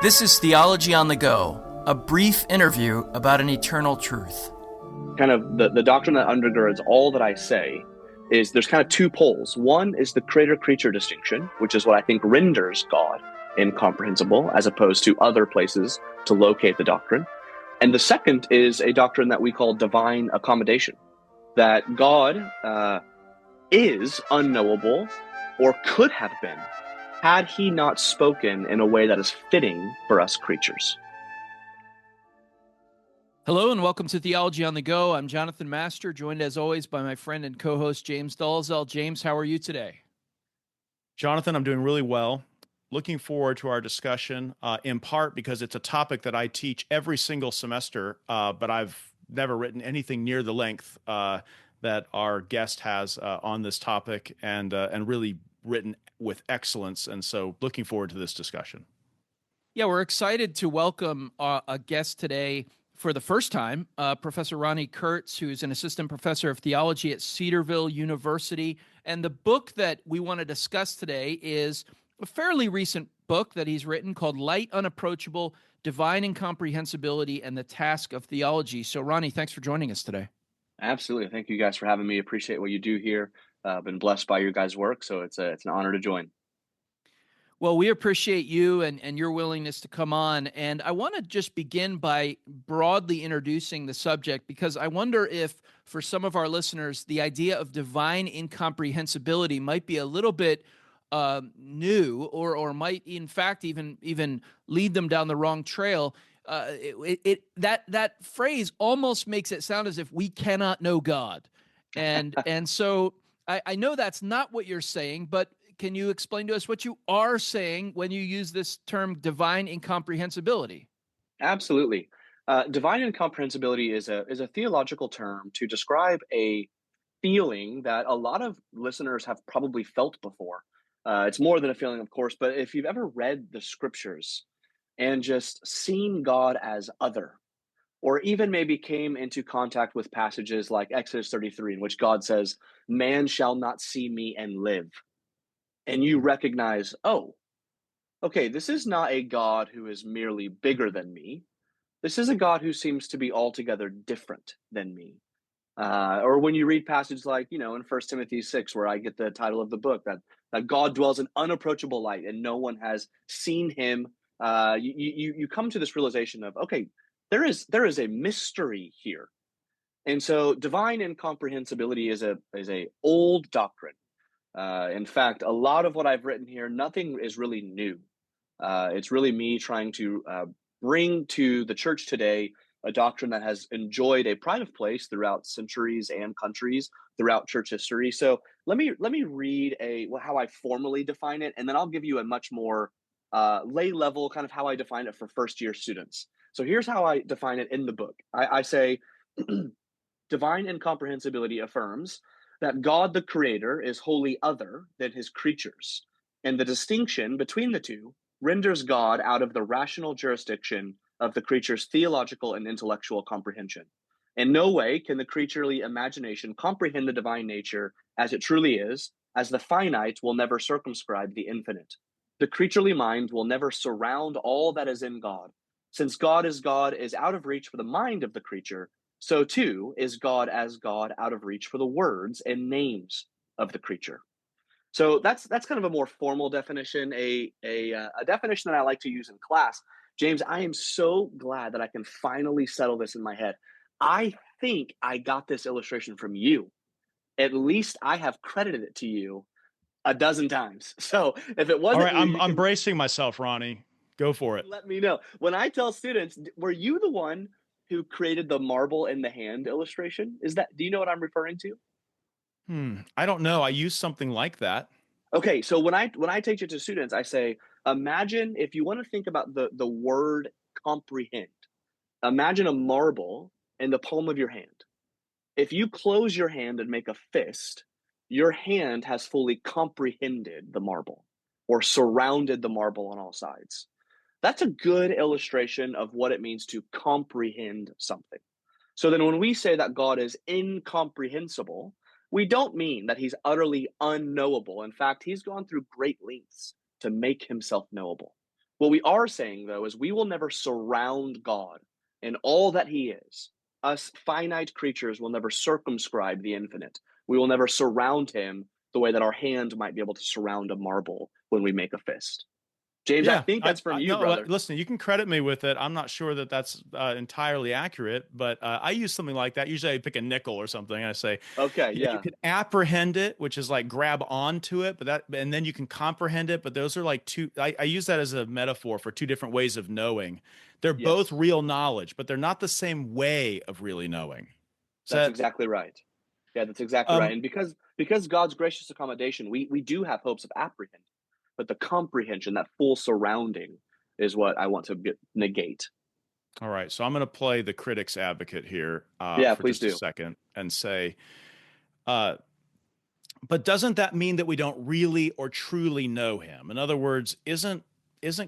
This is Theology on the Go, a brief interview about an eternal truth. Kind of the doctrine that undergirds all that I say is there's kind of two poles. One is the creator-creature distinction, which is what I think renders God incomprehensible as opposed to other places to locate the doctrine. And the second is a doctrine that we call divine accommodation, that God is unknowable or could have been had he not spoken in a way that is fitting for us creatures. Hello and welcome to Theology on the Go. I'm Jonathan Master, joined as always by my friend and co-host James Dalzell. James, how are you today? Jonathan, I'm doing really well. Looking forward to our discussion, in part because it's a topic that I teach every single semester, but I've never written anything near the length that our guest has on this topic, and really written with excellence. And so looking forward to this discussion. Yeah, we're excited to welcome a guest today for the first time, Professor Ronnie Kurtz, who's an assistant professor of theology at Cedarville University. And the book that we want to discuss today is a fairly recent book that he's written called Light, Unapproachable, Divine Incomprehensibility, and the Task of Theology. So, Ronnie, thanks for joining us today. Absolutely. Thank you guys for having me. Appreciate what you do here. Been blessed by your guys' work, so it's an honor to join. Well, we appreciate you and your willingness to come on. And I want to just begin by broadly introducing the subject, because I wonder if, for some of our listeners, the idea of divine incomprehensibility might be a little bit new, or might, in fact, even lead them down the wrong trail. That phrase almost makes it sound as if we cannot know God. And so I know that's not what you're saying, but can you explain to us what you are saying when you use this term divine incomprehensibility? Absolutely. Divine incomprehensibility is a theological term to describe a feeling that a lot of listeners have probably felt before. It's more than a feeling, of course, but if you've ever read the scriptures and just seen God as other, or even maybe came into contact with passages like Exodus 33, in which God says, "Man shall not see me and live." And you recognize, oh, okay, this is not a God who is merely bigger than me. This is a God who seems to be altogether different than me. Or when you read passages like, in 1 Timothy 6, where I get the title of the book, that God dwells in unapproachable light and no one has seen him. You come to this realization of, okay, there is a mystery here. And so divine incomprehensibility is a old doctrine. In fact, a lot of what I've written here, nothing is really new. It's really me trying to bring to the church today a doctrine that has enjoyed a pride of place throughout centuries and countries throughout church history. So let me read how I formally define it, and then I'll give you a much more lay level kind of how I define it for first year students. So here's how I define it in the book. I say divine incomprehensibility affirms that God the Creator is wholly other than his creatures, and the distinction between the two renders God out of the rational jurisdiction of the creature's theological and intellectual comprehension. In no way can the creaturely imagination comprehend the divine nature as it truly is, as the finite will never circumscribe the infinite. The creaturely mind will never surround all that is in God. Since God is out of reach for the mind of the creature, so too is God as God out of reach for the words and names of the creature. So that's kind of a more formal definition, a definition that I like to use in class. James, I am so glad that I can finally settle this in my head. I think I got this illustration from you. At least I have credited it to you a dozen times. So if it wasn't, all right, I'm bracing myself, Ronnie. Go for it. Let me know. When I tell students, were you the one who created the marble in the hand illustration? Do you know what I'm referring to? I don't know. I use something like that. Okay, so when I teach it to students, I say, imagine, if you want to think about the word comprehend, imagine a marble in the palm of your hand. If you close your hand and make a fist, your hand has fully comprehended the marble or surrounded the marble on all sides. That's a good illustration of what it means to comprehend something. So then when we say that God is incomprehensible, we don't mean that he's utterly unknowable. In fact, he's gone through great lengths to make himself knowable. What we are saying, though, is we will never surround God in all that he is. Us finite creatures will never circumscribe the infinite. We will never surround him the way that our hand might be able to surround a marble when we make a fist. James, I Yeah, think that's from you, no, brother. listen, you can credit me with it. I'm not sure that that's entirely accurate, but I use something like that. Usually I pick a nickel or something. And I say, Okay, you yeah. can apprehend it, which is like grab onto it, and then you can comprehend it. But those are like two, I use that as a metaphor for two different ways of knowing. They're both Yes, real knowledge, but they're not the same way of really knowing. that's So, exactly right. Yeah, that's exactly right. um, And because God's gracious accommodation, we do have hopes of apprehend, but the comprehension, that full surrounding, is what I want to negate. all right. So I'm going to play the critic's advocate here Yeah, for please just a do. second and say, uh, but doesn't that mean that we don't really or truly know him? In other words, isn't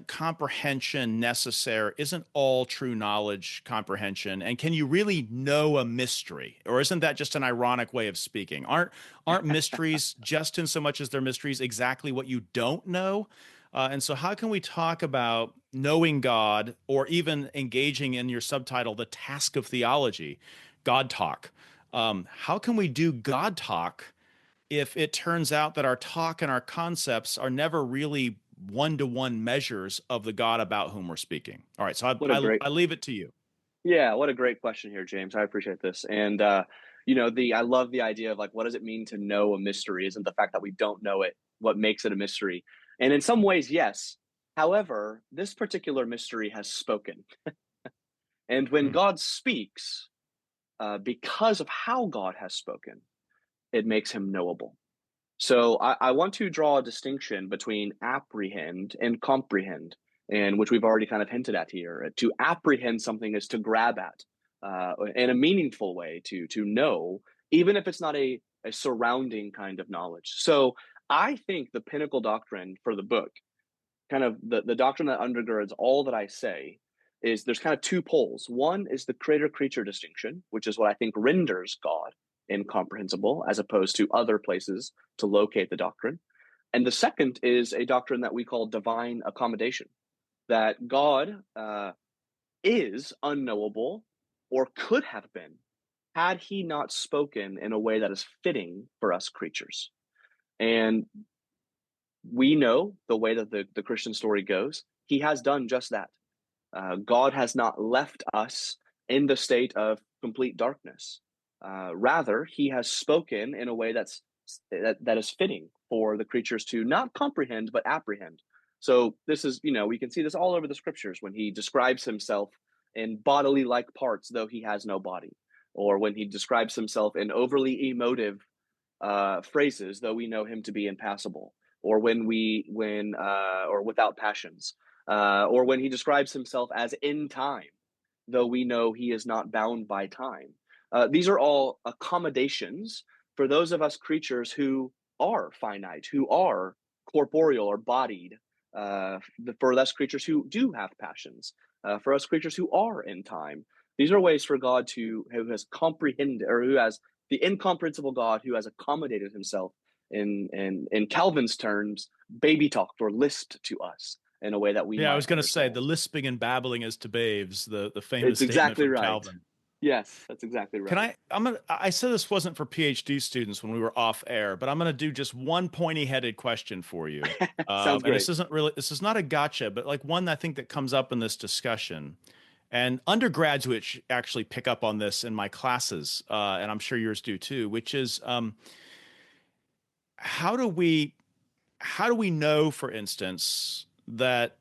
comprehension necessary? Isn't all true knowledge comprehension? And can you really know a mystery? Or isn't that just an ironic way of speaking? Aren't mysteries, just in so much as they're mysteries, exactly what you don't know? And so how can we talk about knowing God, or even engaging in your subtitle, the task of theology, God talk? How can we do God talk if it turns out that our talk and our concepts are never really one-to-one measures of the God about whom we're speaking? All right, so What a great I leave it to you. Yeah, what a great question here, James. I appreciate this. And I love the idea of like, what does it mean to know a mystery? Isn't the fact that we don't know it what makes it a mystery? And in some ways, yes. However, this particular mystery has spoken. And when Hmm. God speaks, because of how God has spoken, it makes him knowable. So I want to draw a distinction between apprehend and comprehend, and which we've already kind of hinted at here. To apprehend something is to grab at in a meaningful way, to know, even if it's not a surrounding kind of knowledge. So I think the pinnacle doctrine for the book, kind of the doctrine that undergirds all that I say, is there's kind of two poles. One is the creator-creature distinction, which is what I think renders God incomprehensible as opposed to other places to locate the doctrine. And the second is a doctrine that we call divine accommodation, that God is unknowable or could have been had he not spoken in a way that is fitting for us creatures. And we know the way that the Christian story goes, he has done just that. God has not left us in the state of complete darkness. Rather, he has spoken in a way that is fitting for the creatures to not comprehend but apprehend. So this is, we can see this all over the scriptures when he describes himself in bodily like parts, though he has no body, or when he describes himself in overly emotive phrases, though we know him to be impassible, or or without passions, or when he describes himself as in time, though we know he is not bound by time. These are all accommodations for those of us creatures who are finite, who are corporeal or bodied, for us creatures who do have passions, for us creatures who are in time. These are ways for God who has comprehended, or who has the incomprehensible God who has accommodated himself in Calvin's terms, baby talked or lisped to us in a way that we Yeah, I might was going to say the understand. lisping and babbling as to babes, the famous It's statement exactly from right. Calvin. Yes, that's exactly Can right. I said this wasn't for PhD students when we were off air, but I'm going to do just one pointy-headed question for you. Sounds And great. this is not a gotcha, but like one I think that comes up in this discussion. And undergraduates actually pick up on this in my classes, and I'm sure yours do too, which is how do we know, for instance, that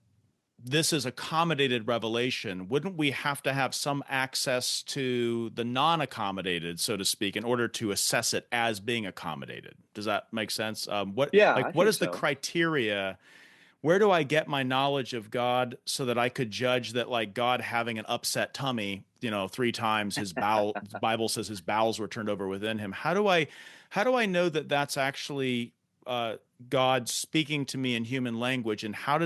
this is accommodated revelation? Wouldn't we have to have some access to the non-accommodated, so to speak, in order to assess it as being accommodated? Does that make sense? Yeah, I What think is the so. criteria? Where do I get my knowledge of God so that I could judge that, like, God having an upset tummy, 3 times, the Bible says his bowels were turned over within him. How do I know that that's actually God speaking to me in human language? And how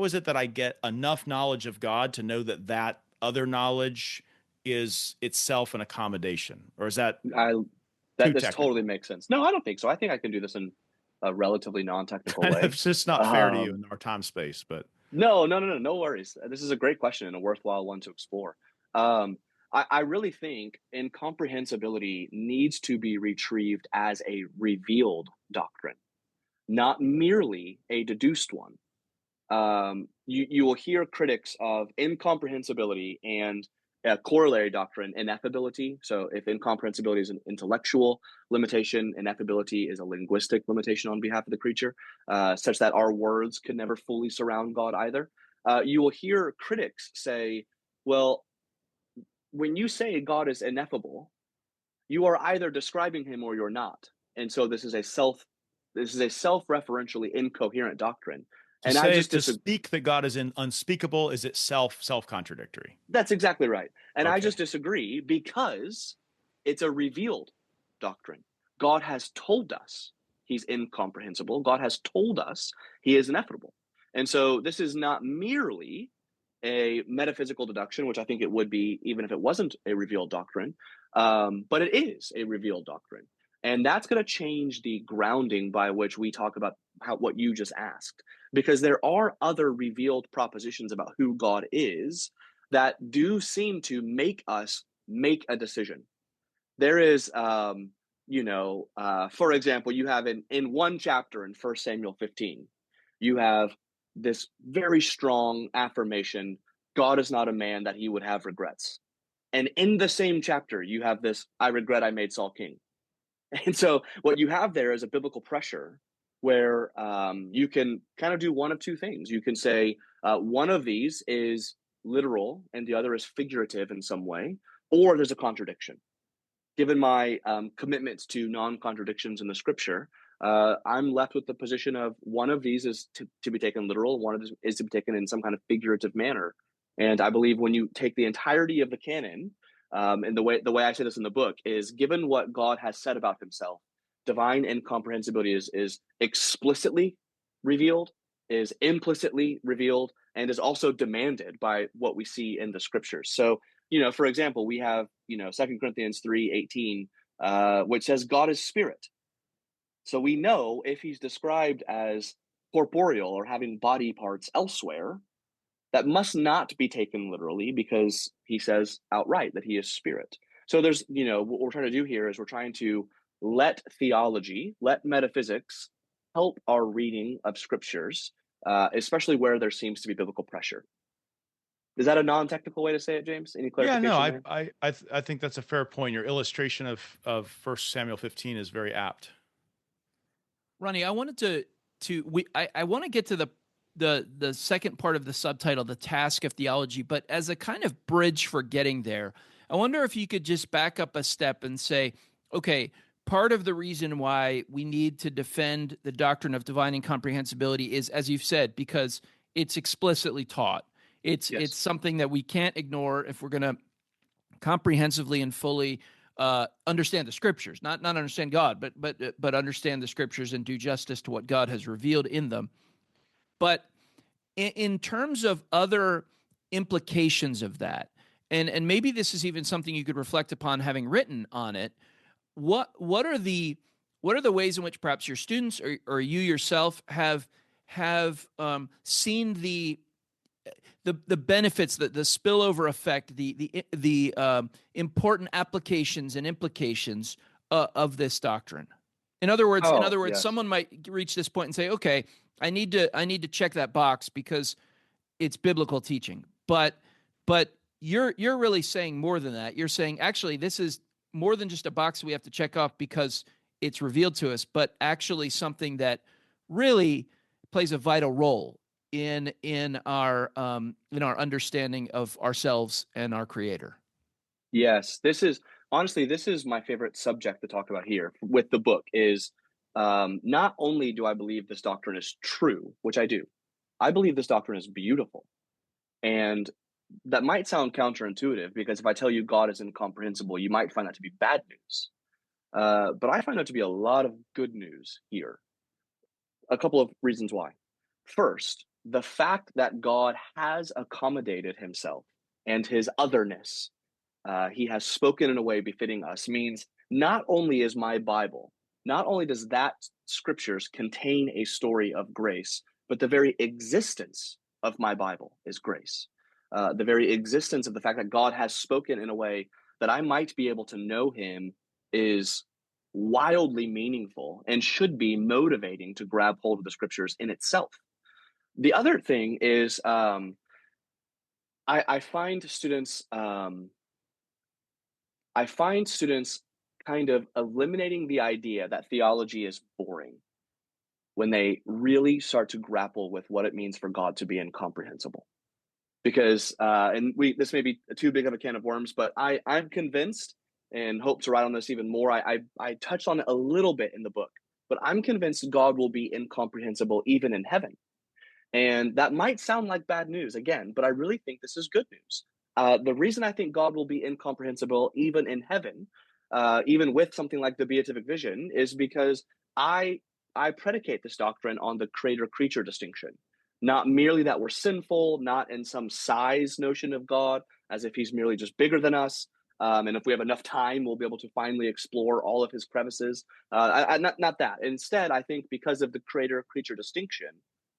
is it that I get enough knowledge of God to know that that other knowledge is itself an accommodation? Or is that I too that This totally technical? makes sense. No, I don't think so. I think I can do this in a relatively non-technical way. It's just not fair to you Um, in our time space, but. No worries. This is a great question and a worthwhile one to explore. Um, I really think incomprehensibility needs to be retrieved as a revealed doctrine, not merely a deduced one. You will hear critics of incomprehensibility and a corollary doctrine, ineffability. So, if incomprehensibility is an intellectual limitation, ineffability is a linguistic limitation on behalf of the creature, such that our words could never fully surround God either. You will hear critics say, well, when you say God is ineffable, you are either describing him or you're not. And so this is a self-referentially incoherent doctrine. To And I say just to disagree. speak that God is unspeakable is itself self-contradictory. That's exactly right. And I Okay. just disagree because it's a revealed doctrine. God has told us he's incomprehensible. God has told us he is ineffable. And so this is not merely a metaphysical deduction, which I think it would be even if it wasn't a revealed doctrine, but it is a revealed doctrine. And that's going to change the grounding by which we talk about what you just asked, because there are other revealed propositions about who God is that do seem to make us make a decision. There is, for example, you have in one chapter in 1 Samuel 15, you have this very strong affirmation: God is not a man that he would have regrets. And in the same chapter, you have this: I regret I made Saul king. And so what you have there is a biblical pressure where you can kind of do one of two things. You can say one of these is literal and the other is figurative in some way, or there's a contradiction. Given my commitment to non-contradictions in the scripture, I'm left with the position of one of these is to be taken literal, one of these is to be taken in some kind of figurative manner. And I believe when you take the entirety of the canon, and the way I say this in the book is, given what God has said about himself, divine incomprehensibility is explicitly revealed, is implicitly revealed, and is also demanded by what we see in the scriptures. So, for example, we have, 2 Corinthians 3:18, which says God is spirit. So we know if he's described as corporeal or having body parts elsewhere, that must not be taken literally, because he says outright that he is spirit. So there's, what we're trying to do here is we're trying to let theology, let metaphysics help our reading of scriptures, especially where there seems to be biblical pressure. Is that a non-technical way to say it, James? Any Yeah, no, clarification there? I think that's a fair point. Your illustration of 1 Samuel 15 is very apt. Ronnie, I wanted I want to get to the second part of the subtitle, the Task of Theology, but as a kind of bridge for getting there, I wonder if you could just back up a step and say, okay, part of the reason why we need to defend the doctrine of divine incomprehensibility is, as you've said, because it's explicitly taught. It's something that we can't ignore if we're going to comprehensively and fully understand the scriptures, not understand God, but understand the scriptures and do justice to what God has revealed in them. But in terms of other implications of that, and maybe this is even something you could reflect upon having written on it, what are the ways in which perhaps your students or you yourself have seen the benefits, the spillover effect, the important applications and implications of this doctrine? In other words, Yes. someone might reach this point and say, "Okay, I need to check that box because it's biblical teaching." But you're really saying more than that. You're saying, actually, this is more than just a box we have to check off because it's revealed to us, but actually something that really plays a vital role in our understanding of ourselves and our Creator. Yes, this is my favorite subject to talk about here with the book is, not only do I believe this doctrine is true, which I do, I believe this doctrine is beautiful. And that might sound counterintuitive, because if I tell you God is incomprehensible, you might find that to be bad news. But I find that to be a lot of good news here. A couple of reasons why. First, the fact that God has accommodated himself and his otherness, he has spoken in a way befitting us, means not only is my Bible, not only does that scriptures contain a story of grace, but the very existence of my Bible is grace. The very existence of the fact that God has spoken in a way that I might be able to know him is wildly meaningful and should be motivating to grab hold of the scriptures in itself. The other thing is I find students kind of eliminating the idea that theology is boring when they really start to grapple with what it means for God to be incomprehensible. Because this may be too big of a can of worms, but I'm convinced, and hope to write on this even more. I touched on it a little bit in the book, but I'm convinced God will be incomprehensible even in heaven. And that might sound like bad news again, but I really think this is good news. The reason I think God will be incomprehensible even in heaven, even with something like the beatific vision, is because I predicate this doctrine on the creator-creature distinction. Not merely that we're sinful, not in some size notion of God, as if he's merely just bigger than us. And if we have enough time, we'll be able to finally explore all of his crevices. Not that. Instead, I think because of the creator-creature distinction,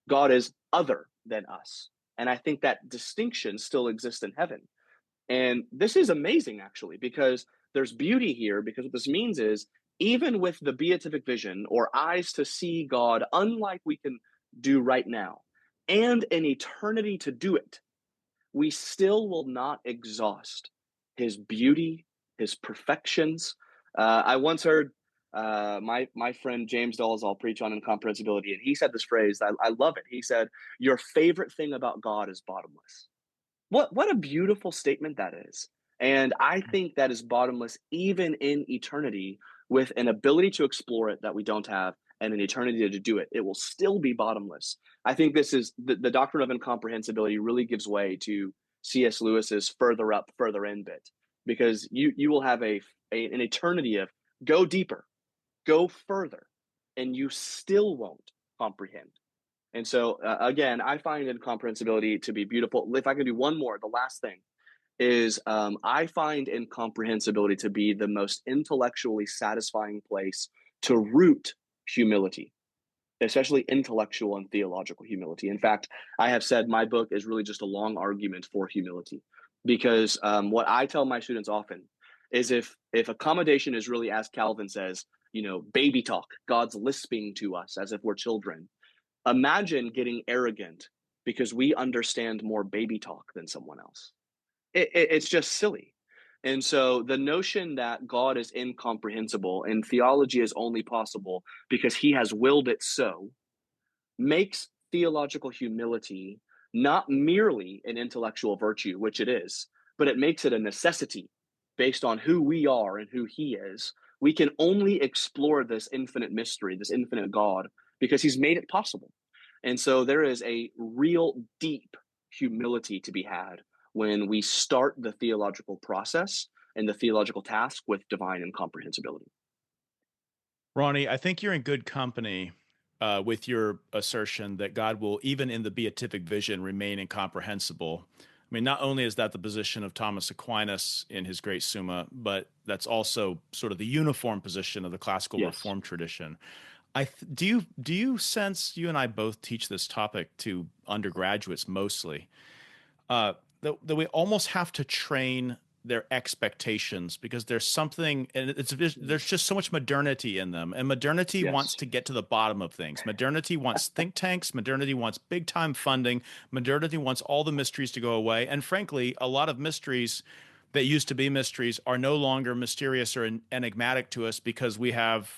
God is other than us. And I think that distinction still exists in heaven. And this is amazing, actually, because there's beauty here, because what this means is, even with the beatific vision, or eyes to see God, unlike we can do right now, and an eternity to do it, we still will not exhaust his beauty, his perfections. I once heard my friend James Dolezal preach on incomprehensibility, and he said this phrase. I love it. He said, "Your favorite thing about God is bottomless." What a beautiful statement that is. And I think that is bottomless even in eternity, with an ability to explore it that we don't have, and an eternity to do it. It will still be bottomless. I think this is the doctrine of incomprehensibility really gives way to C.S. Lewis's further up, further in bit, because you will have an eternity of go deeper, go further, and you still won't comprehend. And so, again, I find incomprehensibility to be beautiful. If I can do one more, the last thing is I find incomprehensibility to be the most intellectually satisfying place to root humility, especially intellectual and theological humility. In fact, I have said my book is really just a long argument for humility, because what I tell my students often is if accommodation is really, as Calvin says, baby talk, God's lisping to us as if we're children. Imagine getting arrogant because we understand more baby talk than someone else. It's just silly. And so the notion that God is incomprehensible and theology is only possible because he has willed it so makes theological humility not merely an intellectual virtue, which it is, but it makes it a necessity based on who we are and who he is. We can only explore this infinite mystery, this infinite God, because he's made it possible. And so there is a real deep humility to be had when we start the theological process and the theological task with divine incomprehensibility. Ronnie, I think you're in good company with your assertion that God will, even in the beatific vision, remain incomprehensible. I mean, not only is that the position of Thomas Aquinas in his great Summa, but that's also sort of the uniform position of the classical Reformed tradition. Do you sense, you and I both teach this topic to undergraduates mostly, that we almost have to train their expectations, because there's something, and there's just so much modernity in them, and modernity wants to get to the bottom of things. Modernity wants think tanks. Modernity wants big time funding. Modernity wants all the mysteries to go away. And frankly, a lot of mysteries that used to be mysteries are no longer mysterious or enigmatic to us, because we have,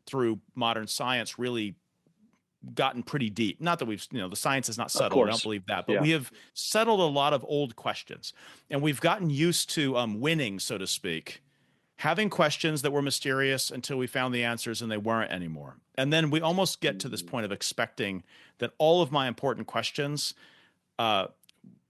through modern science, really gotten pretty deep. Not that we've, the science is not settled. I don't believe that, but we have settled a lot of old questions, and we've gotten used to winning, so to speak, having questions that were mysterious until we found the answers and they weren't anymore. And then we almost get to this point of expecting that all of my important questions are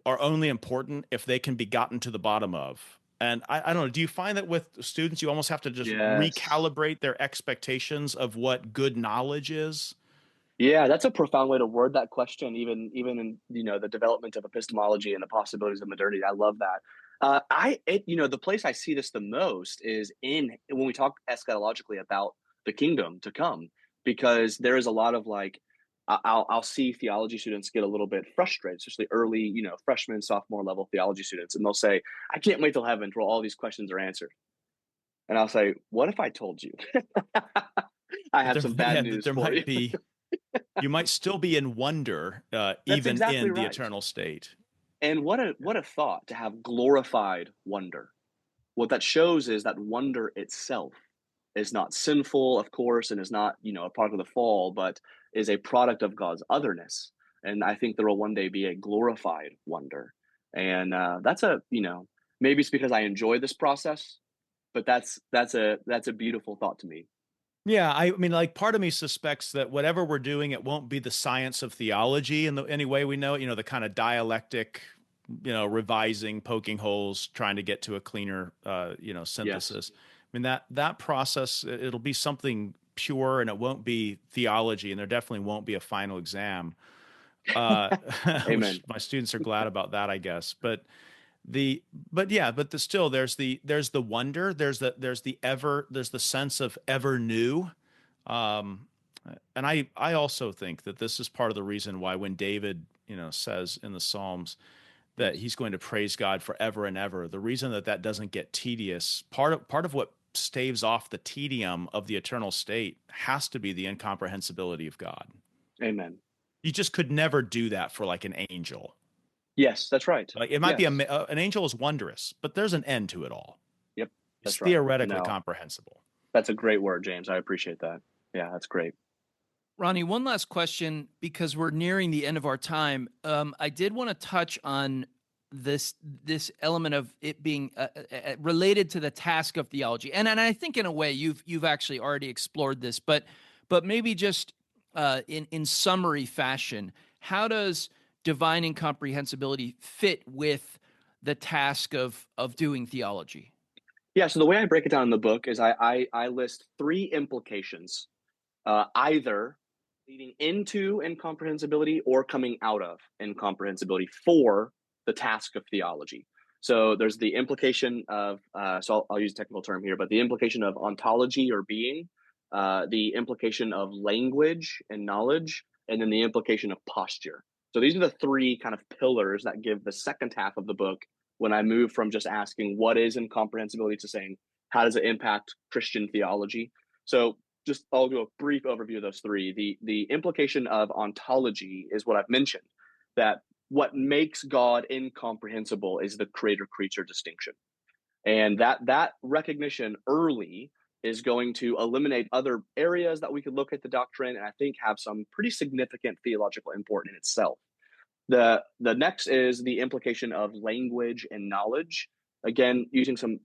only important if they can be gotten to the bottom of. And I don't know, do you find that with students, you almost have to just recalibrate their expectations of what good knowledge is? Yeah, that's a profound way to word that question, even in the development of epistemology and the possibilities of modernity. I love that. The place I see this the most is when we talk eschatologically about the kingdom to come, because there is a lot of I'll see theology students get a little bit frustrated, especially early, freshman, sophomore level theology students, and they'll say, "I can't wait till heaven till all these questions are answered." And I'll say, "What if I told you?" I have some bad news there for might you. be, you might still be in wonder, even exactly in the right. eternal state. And what a thought to have glorified wonder. What that shows is that wonder itself is not sinful, of course, and is not, a product of the fall, but is a product of God's otherness. And I think there will one day be a glorified wonder. And that's maybe it's because I enjoy this process, but that's a beautiful thought to me. Yeah, I mean, like, part of me suspects that whatever we're doing, it won't be the science of theology in any way we know it, the kind of dialectic, revising, poking holes, trying to get to a cleaner, synthesis. Yes. I mean, that process, it'll be something pure, and it won't be theology, and there definitely won't be a final exam. Amen. Which my students are glad about that, I guess. But still, there's the wonder, there's the sense of ever new. And I also think that this is part of the reason why when David, says in the Psalms that he's going to praise God forever and ever, the reason that doesn't get tedious, part of what staves off the tedium of the eternal state has to be the incomprehensibility of God. Amen. You just could never do that for like an angel. Yes, that's right. Like, it might be an angel is wondrous, but there's an end to it all. Yep, it's that's right. Theoretically comprehensible. That's a great word, James. I appreciate that. Yeah, that's great. Ronnie, one last question, because we're nearing the end of our time. I did want to touch on this element of it being related to the task of theology, and I think in a way you've actually already explored this, but maybe just in summary fashion, how does divine incomprehensibility fit with the task of doing theology? Yeah, so the way I break it down in the book is I list three implications, either leading into incomprehensibility or coming out of incomprehensibility for the task of theology. So there's the implication of, I'll use a technical term here, but the implication of ontology or being, the implication of language and knowledge, and then the implication of posture. So these are the three kind of pillars that give the second half of the book when I move from just asking what is incomprehensibility to saying how does it impact Christian theology. So I'll do a brief overview of those three. The implication of ontology is what I've mentioned, that what makes God incomprehensible is the creator-creature distinction. And that recognition early is going to eliminate other areas that we could look at the doctrine and I think have some pretty significant theological import in itself. The next is the implication of language and knowledge. Again, using some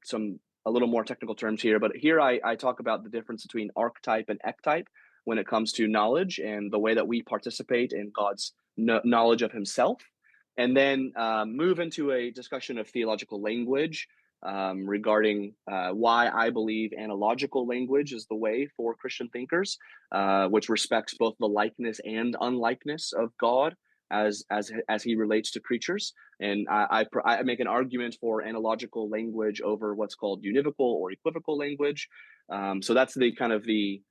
a little more technical terms here, but here I talk about the difference between archetype and ectype when it comes to knowledge and the way that we participate in God's knowledge of himself. And then move into a discussion of theological language regarding why I believe analogical language is the way for Christian thinkers, which respects both the likeness and unlikeness of God as he relates to creatures. And I make an argument for analogical language over what's called univocal or equivocal language. So that's the kind of the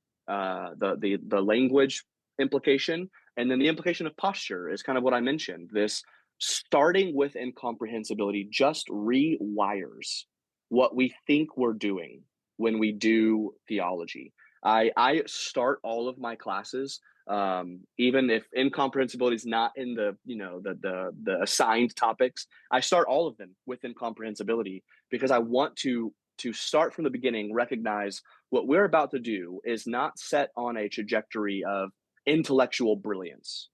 language implication. And then the implication of posture is kind of what I mentioned. This starting with incomprehensibility just rewires what we think we're doing when we do theology. I start all of my classes, even if incomprehensibility is not in the assigned topics, I start all of them with incomprehensibility because I want to start from the beginning, recognize what we're about to do is not set on a trajectory of intellectual brilliance.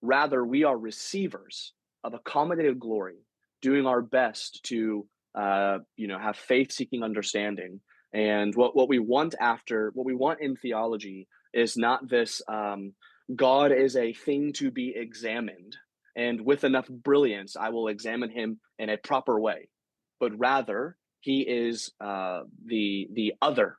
Rather, we are receivers of accommodated glory, doing our best to have faith-seeking understanding. And what we want in theology is not this God is a thing to be examined, and with enough brilliance, I will examine him in a proper way. But rather, he is the other,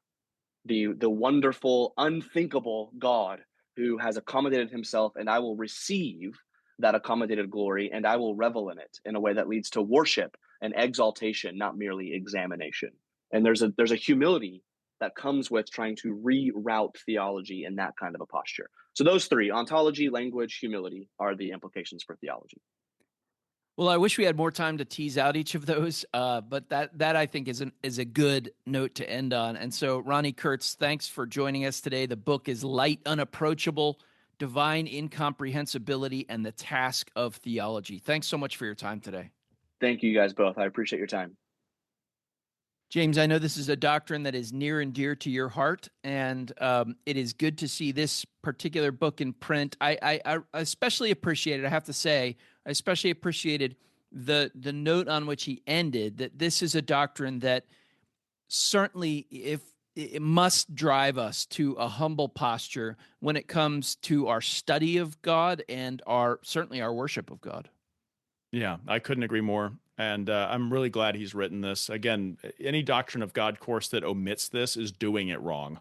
the wonderful, unthinkable God who has accommodated himself, and I will receive that accommodated glory, and I will revel in it in a way that leads to worship and exaltation, not merely examination. And there's a humility that comes with trying to reroute theology in that kind of a posture. So those three, ontology, language, humility, are the implications for theology. Well, I wish we had more time to tease out each of those, but that I think is a good note to end on. And so, Ronni Kurtz, thanks for joining us today. The book is Light Unapproachable, Divine Incomprehensibility, and the Task of Theology. Thanks so much for your time today. Thank you guys both. I appreciate your time. James, I know this is a doctrine that is near and dear to your heart, and it is good to see this particular book in print. I especially appreciate it, I have to say, I especially appreciated the note on which he ended, that this is a doctrine that certainly it must drive us to a humble posture when it comes to our study of God and certainly our worship of God. Yeah, I couldn't agree more. And I'm really glad he's written this. Again, any Doctrine of God course that omits this is doing it wrong.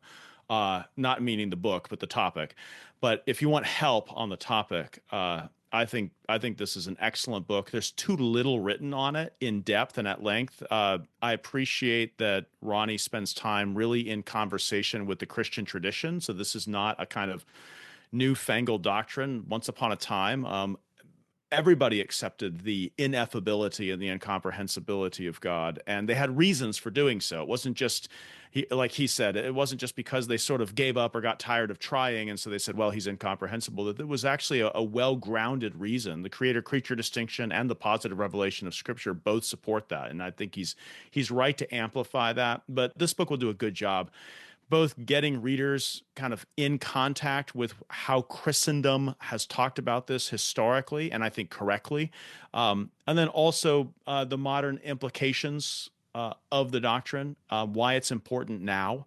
Not meaning the book, but the topic. But if you want help on the topic, I think this is an excellent book. There's too little written on it in depth and at length. I appreciate that Ronnie spends time really in conversation with the Christian tradition. So this is not a kind of newfangled doctrine. Once upon a time, everybody accepted the ineffability and the incomprehensibility of God, and they had reasons for doing so. It wasn't just, like he said, it wasn't just because they sort of gave up or got tired of trying, and so they said, well, he's incomprehensible. That there was actually a well-grounded reason. The creator-creature distinction and the positive revelation of Scripture both support that, and I think he's right to amplify that. But this book will do a good job both getting readers kind of in contact with how Christendom has talked about this historically, and I think correctly, and then also the modern implications of the doctrine, why it's important now,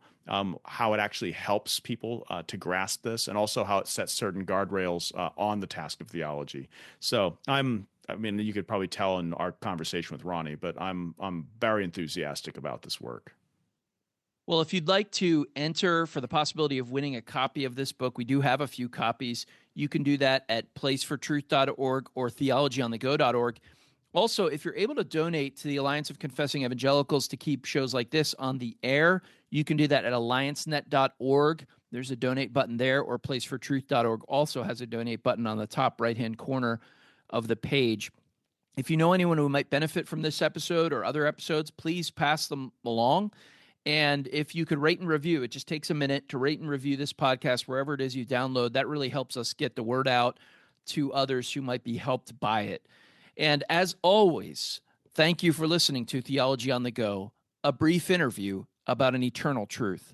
how it actually helps people to grasp this, and also how it sets certain guardrails on the task of theology. So I mean, you could probably tell in our conversation with Ronnie, but I'm very enthusiastic about this work. Well, if you'd like to enter for the possibility of winning a copy of this book, we do have a few copies. You can do that at placefortruth.org or theologyonthego.org. Also, if you're able to donate to the Alliance of Confessing Evangelicals to keep shows like this on the air, you can do that at alliancenet.org. There's a donate button there, or placefortruth.org also has a donate button on the top right-hand corner of the page. If you know anyone who might benefit from this episode or other episodes, please pass them along. And if you could rate and review, it just takes a minute to rate and review this podcast wherever it is you download. That really helps us get the word out to others who might be helped by it. And as always, thank you for listening to Theology on the Go, a brief interview about an eternal truth.